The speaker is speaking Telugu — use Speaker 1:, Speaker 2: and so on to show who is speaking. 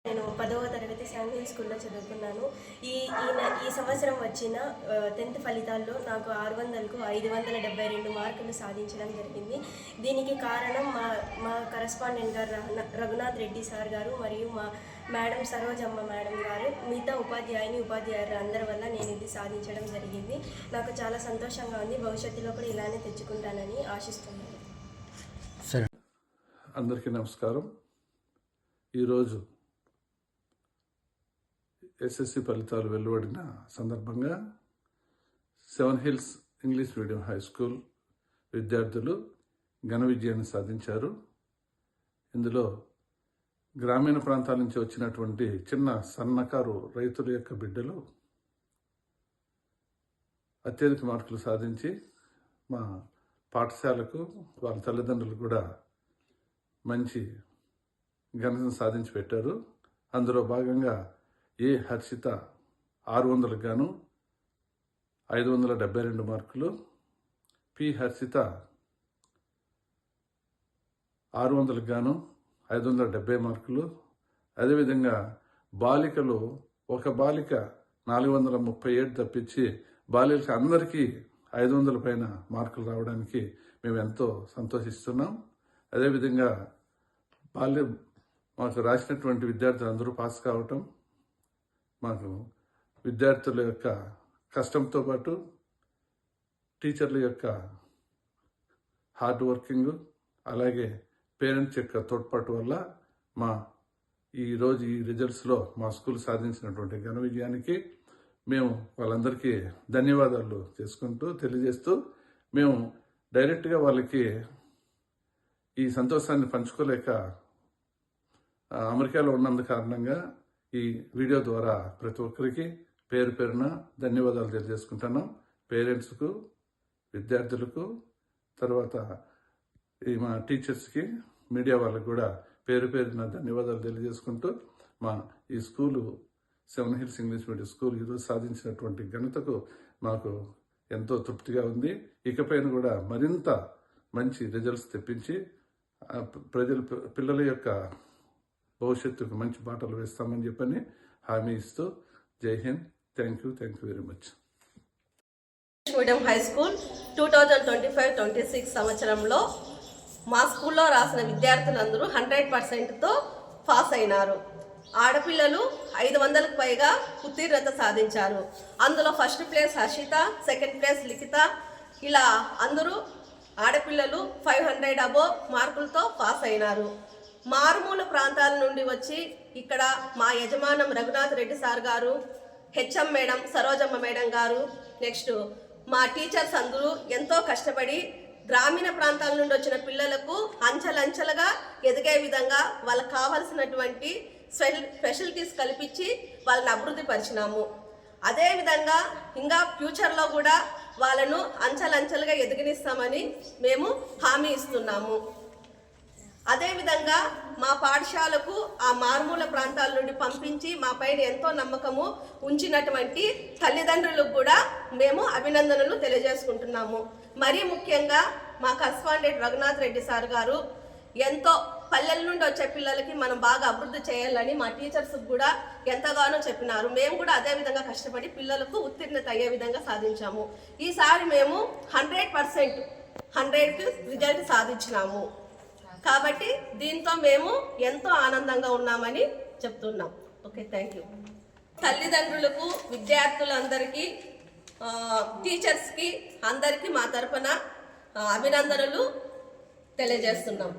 Speaker 1: నేను 10వ తరగతి శాంతి స్కూల్లో చదువుకున్నాను. ఈ సంవత్సరం వచ్చిన 10th ఫలితాల్లో నాకు 600కు 572 మార్కులు సాధించడం జరిగింది. దీనికి కారణం మా కరస్పాండెంట్ గారు రఘునాథ్ రెడ్డి సార్ గారు మరియు మా మేడం సరోజమ్మ మేడం గారు, మిగతా ఉపాధ్యాయులు అందరి వల్ల నేను ఇది సాధించడం జరిగింది. నాకు చాలా సంతోషంగా ఉంది. భవిష్యత్తులో కూడా ఇలానే తెచ్చుకుంటానని ఆశిస్తున్నాను.
Speaker 2: అందరికీ నమస్కారం. ఈరోజు ఎస్ఎస్సి ఫలితాలు వెలువడిన సందర్భంగా seven hills English medium high school విద్యార్థులు ఘన విజయాన్ని సాధించారు. ఇందులో గ్రామీణ ప్రాంతాల నుంచి వచ్చినటువంటి చిన్న సన్నకారు రైతుల యొక్క బిడ్డలు అత్యధిక మార్కులు సాధించి మా పాఠశాలకు వాళ్ళ తల్లిదండ్రులు కూడా మంచి ఘనతను సాధించి పెట్టారు. అందులో భాగంగా ఏ హర్షిత 600కు గాను 572 మార్కులు, పి హర్షిత 600కు గాను 570 మార్కులు, అదేవిధంగా బాలికలు ఒక బాలిక 437 తప్పించి బాలికలకు అందరికీ 500 పైన మార్కులు రావడానికి మేము ఎంతో సంతోషిస్తున్నాం. అదేవిధంగా మాకు రాసినటువంటి విద్యార్థులు అందరూ పాస్ కావటం, మాకు విద్యార్థుల యొక్క కష్టంతో పాటు టీచర్ల యొక్క హార్డ్ వర్కింగ్, అలాగే పేరెంట్స్ యొక్క తోడ్పాటు వల్ల ఈరోజు ఈ రిజల్ట్స్లో మా స్కూల్ సాధించినటువంటి ఘన విజయానికి మేము వాళ్ళందరికీ ధన్యవాదాలు తెలియజేస్తూ మేము డైరెక్ట్గా వాళ్ళకి ఈ సంతోషాన్ని పంచుకోలేక అమెరికాలో ఉన్నందు కారణంగా ఈ వీడియో ద్వారా ప్రతి ఒక్కరికి పేరు పేరున ధన్యవాదాలు తెలియజేసుకుంటున్నాం. పేరెంట్స్కు, విద్యార్థులకు, తర్వాత మా టీచర్స్కి, మీడియా వాళ్ళకు కూడా పేరు పేరున ధన్యవాదాలు తెలియజేసుకుంటూ ఈ school seven hills English medium school ఈరోజు సాధించినటువంటి ఘనతకు మాకు ఎంతో తృప్తిగా ఉంది. ఇకపైన కూడా మరింత మంచి రిజల్ట్స్ తెప్పించి పిల్లల యొక్క భవిష్యత్తుకు మంచి బాటలు వేస్తామని చెప్పని హామీ ఇస్తూ జై Hind. Thank you very much.
Speaker 3: Medium high school 2025-26 సంవత్సరంలో మా స్కూల్లో రాసిన విద్యార్థులందరూ 100%తో పాస్ అయినారు. ఆడపిల్లలు 500కు పైగా ఉత్తీర్ణత సాధించారు. అందులో first place Harshitha, second place Likhitha, ఇలా అందరూ ఆడపిల్లలు 500 అబోవ్ మార్కులతో పాస్ అయినారు. మారుమూల ప్రాంతాల నుండి వచ్చి ఇక్కడ మా యజమానం రఘునాథ్ రెడ్డి సార్ గారు, హెచ్ఎం మేడం సరోజమ్మ మేడం గారు, నెక్స్ట్ మా టీచర్స్ అందరూ ఎంతో కష్టపడి గ్రామీణ ప్రాంతాల నుండి వచ్చిన పిల్లలకు అంచెలంచెలుగా ఎదిగే విధంగా వాళ్ళకు కావాల్సినటువంటి ఫెసిలిటీస్ కల్పించి వాళ్ళని అభివృద్ధి పరిచినాము. అదేవిధంగా ఇంకా ఫ్యూచర్లో కూడా వాళ్ళను అంచెలంచెలుగా ఎదిగనిస్తామని మేము హామీ ఇస్తున్నాము. అదేవిధంగా మా పాఠశాలకు ఆ మారుమూల ప్రాంతాల నుండి పంపించి మా పైన ఎంతో నమ్మకము ఉంచినటువంటి తల్లిదండ్రులకు కూడా మేము అభినందనలు తెలియజేసుకుంటున్నాము. మరీ ముఖ్యంగా మా కరస్పాండెంట్ రఘునాథ్ రెడ్డి సార్ గారు ఎంతో పల్లెల నుండి వచ్చే పిల్లలకి మనం బాగా అభివృద్ధి చేయాలని మా టీచర్స్కి కూడా ఎంతగానో చెప్పినారు. మేము కూడా అదేవిధంగా కష్టపడి పిల్లలకు ఉత్తీర్ణత అయ్యే విధంగా సాధించాము. ఈసారి మేము 100%కి రిజల్ట్ సాధించినాము. కాబట్టి దీంతో మేము ఎంతో ఆనందంగా ఉన్నామని చెప్తున్నాం. Okay, thank you. తల్లిదండ్రులకు, విద్యార్థులందరికీ, టీచర్స్కి అందరికీ మా తరపున అభినందనలు తెలియజేస్తున్నాం.